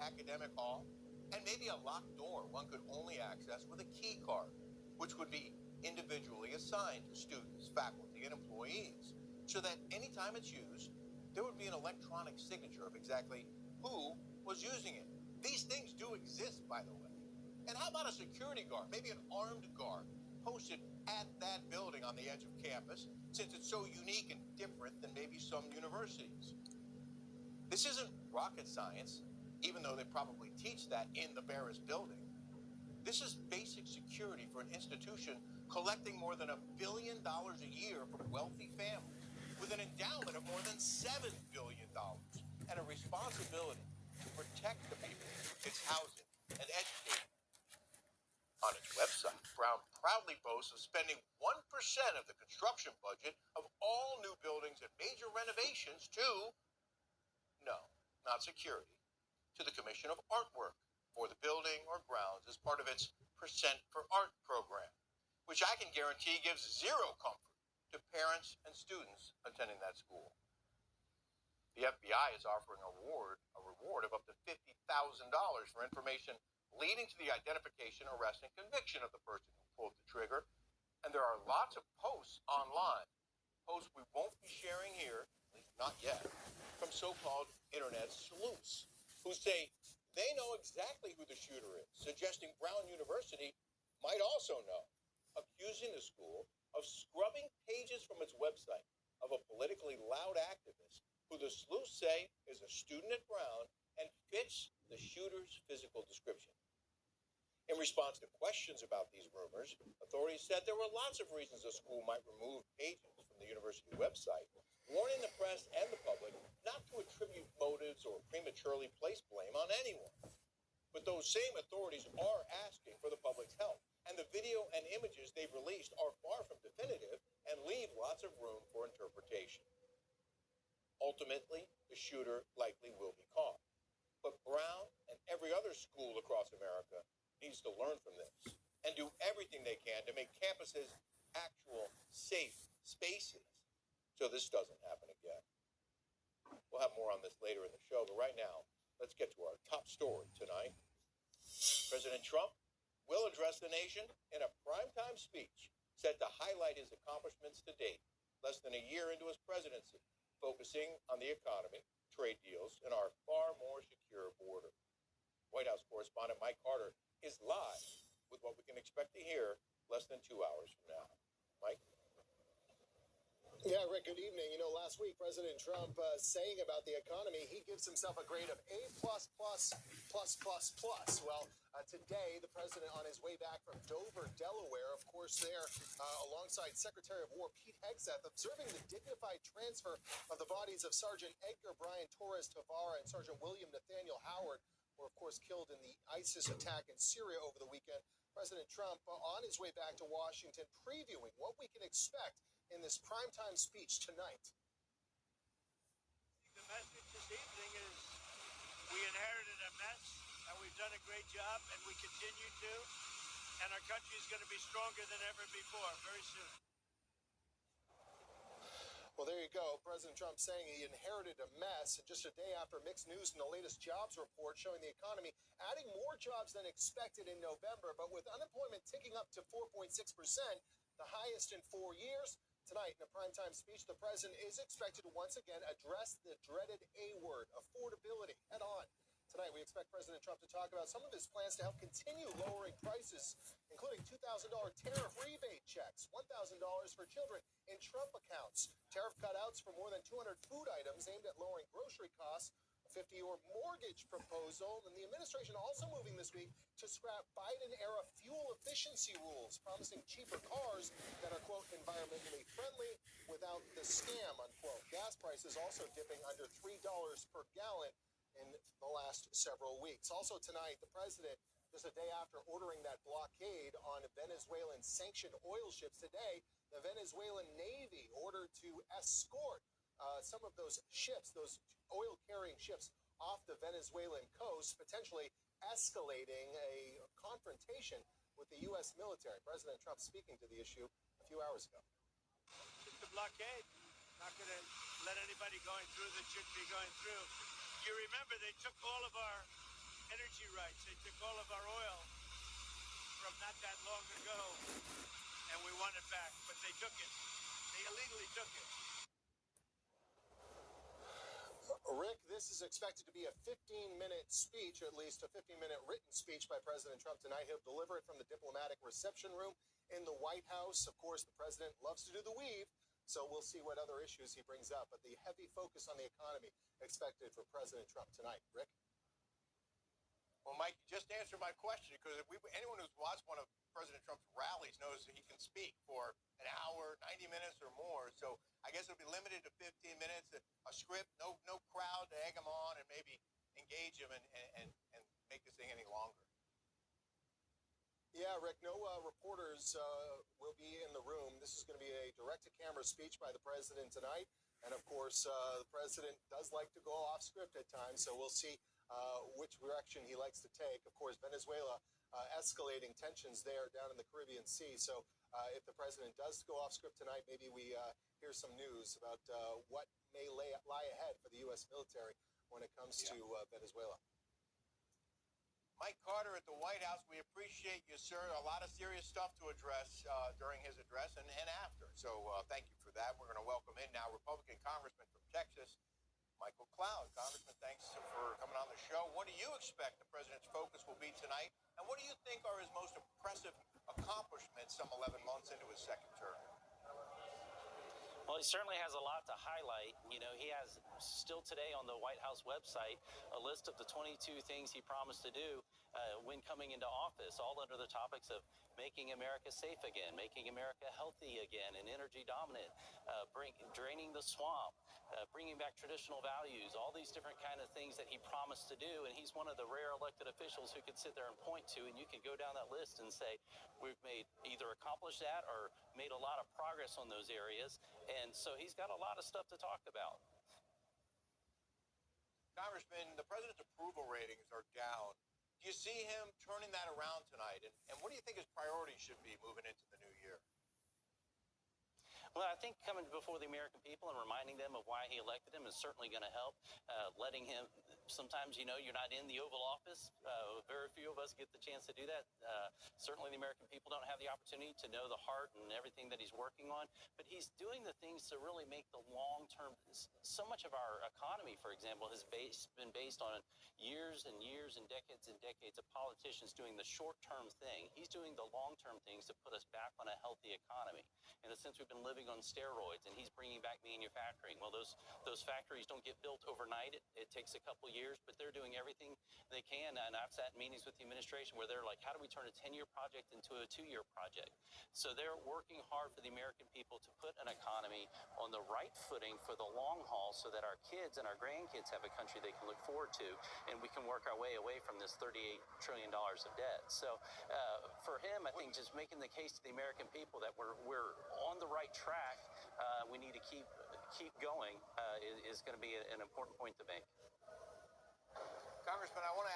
academic hall, and maybe a locked door one could only access with a key card, which would be individually assigned to students, faculty, and employees, so that anytime it's used, there would be an electronic signature of exactly who was using it. These things do exist, by the way. And how about a security guard, maybe an armed guard, posted at that building on the edge of campus, since it's so unique and different than maybe some universities? This isn't rocket science, even though they probably teach that in the Barris building. This is basic security for an institution collecting more than $1 billion a year from wealthy families, with an endowment of more than $7 billion, and a responsibility to protect the people it's housing and educating. On its website, Brown proudly boasts of spending 1% of the construction budget of all new buildings and major renovations to, no, not security, to the commission of artwork for the building or grounds as part of its Percent for Art program, which I can guarantee gives zero comfort to parents and students attending that school. The FBI is offering a reward of up to $50,000 for information leading to the identification, arrest, and conviction of the person who pulled the trigger. And there are lots of posts online, posts we won't be sharing here, at least not yet, from so-called internet sleuths who say they know exactly who the shooter is, suggesting Brown University might also know, accusing the school of scrubbing pages from its website of a politically loud activist who the sleuths say is a student at Brown and fits the shooter's physical description. In response to questions about these rumors, authorities said there were lots of reasons the school might remove pages from the university website, warning the press and the public not to attribute motives or prematurely place blame on anyone. But those same authorities are asking for the public's help, and the video and images they've released are far from definitive and leave lots of room for interpretation. Ultimately, the shooter likely will be caught. But Brown and every other school across America needs to learn from this and do everything they can to make campuses actual safe spaces so this doesn't happen again. We'll have more on this later in the show, but right now, let's get to our top story tonight. President Trump will address the nation in a primetime speech set to highlight his accomplishments to date, less than a year into his presidency, focusing on the economy, trade deals, and our far more secure border. White House correspondent Mike Carter is live with what we can expect to hear less than 2 hours from now. Mike? Yeah, Rick, good evening. You know, last week, President Trump saying about the economy, he gives himself a grade of A+++++. Well, today, the president on his way back from Dover, Delaware, of course, there alongside Secretary of War Pete Hegseth, observing the dignified transfer of the bodies of Sergeant Edgar Brian Torres Tavara and Sergeant William Nathaniel Howard, were, of course, killed in the ISIS attack in Syria over the weekend. President Trump on his way back to Washington, previewing what we can expect in this primetime speech tonight. The message this evening is we inherited a mess, and we've done a great job, and we continue to, and our country is going to be stronger than ever before very soon. Well, there you go. President Trump saying he inherited a mess just a day after mixed news in the latest jobs report showing the economy adding more jobs than expected in November, but with unemployment ticking up to 4.6%, the highest in 4 years. Tonight, in a primetime speech, the president is expected to once again address the dreaded A word, affordability, head on. Tonight, we expect President Trump to talk about some of his plans to help continue lowering prices, including $2,000 tariff rebate checks, $1,000 for children in Trump accounts, tariff cutouts for more than 200 food items aimed at lowering grocery costs, a 50-year mortgage proposal, and the administration also moving this week to scrap Biden-era fuel efficiency rules, promising cheaper cars that are, quote, environmentally friendly without the scam, unquote. Gas prices also dipping under $3 per gallon in the last several weeks. Also tonight, the president, just a day after ordering that blockade on Venezuelan sanctioned oil ships, today, the Venezuelan Navy ordered to escort some of those ships, those oil-carrying ships, off the Venezuelan coast, potentially escalating a confrontation with the U.S. military. President Trump speaking to the issue a few hours ago. It's the blockade. Not going to let anybody going through that shouldn't be going through. You remember they took all of our energy rights. They took all of our oil from not that long ago, and we want it back. But they took it. They illegally took it. Rick, this is expected to be a 15-minute speech, or at least a 15-minute written speech by President Trump tonight. He'll deliver it from the diplomatic reception room in the White House. Of course, the president loves to do the weave, so we'll see what other issues he brings up. But the heavy focus on the economy expected for President Trump tonight. Rick? Well, Mike, you just answered my question, because anyone who's watched one of President Trump's rallies knows that he can speak for an hour, 90 minutes or more. So I guess it'll be limited to 15 minutes, a script, no crowd to egg him on and maybe engage him and make this thing any longer. Yeah, Rick, no reporters will be in the room. This is going to be a direct-to-camera speech by the president tonight. And, of course, the president does like to go off script at times, so we'll see which direction he likes to take. Of course, Venezuela escalating tensions there down in the Caribbean Sea. So if the president does go off script tonight, maybe we hear some news about what may lie ahead for the U.S. military when it comes to Venezuela. Mike Carter at the White House, we appreciate you, sir. A lot of serious stuff to address during his address and after. So thank you for that. We're going to welcome in now Republican Congressman from Texas, Michael Cloud. Congressman, thanks for coming on the show. What do you expect the president's focus will be tonight? And what do you think are his most impressive accomplishments some 11 months into his second term? Well, he certainly has a lot to highlight. You know, he has still today on the White House website a list of the 22 things he promised to do when coming into office, all under the topics of making America safe again, making America healthy again and energy dominant, draining the swamp, bringing back traditional values, all these different kind of things that he promised to do. And he's one of the rare elected officials who could sit there and point to, and you can go down that list and say, we've made either accomplished that or made a lot of progress on those areas. And so he's got a lot of stuff to talk about. Congressman, the president's approval ratings are down. Do you see him turning that around tonight? And what do you think his priorities should be moving into the new year? Well, I think coming before the American people and reminding them of why he elected him is certainly going to help. Letting him, sometimes, you know, you're not in the Oval Office. Very few of us get the chance to do that. Certainly the American people don't have the opportunity to know the heart and everything that he's working on. But he's doing the things to really make the long-term. So much of our economy, for example, has been based on years and years and decades of politicians doing the short-term thing. He's doing the long-term things to put us back on a healthy economy. In a sense, we've been living on steroids, and he's bringing back manufacturing. Well, those factories don't get built overnight. It takes a couple years, but they're doing everything they can. And I've sat in meetings with the administration where they're like, how do we turn a 10-year project into a 2-year project? So they're working hard for the American people to put an economy on the right footing for the long haul so that our kids and our grandkids have a country they can look forward to, and we can work our way away from this $38 trillion of debt. So for him, I think just making the case to the American people that we're on the right track, we need to keep going is going to be an important point to make. Congressman, I want to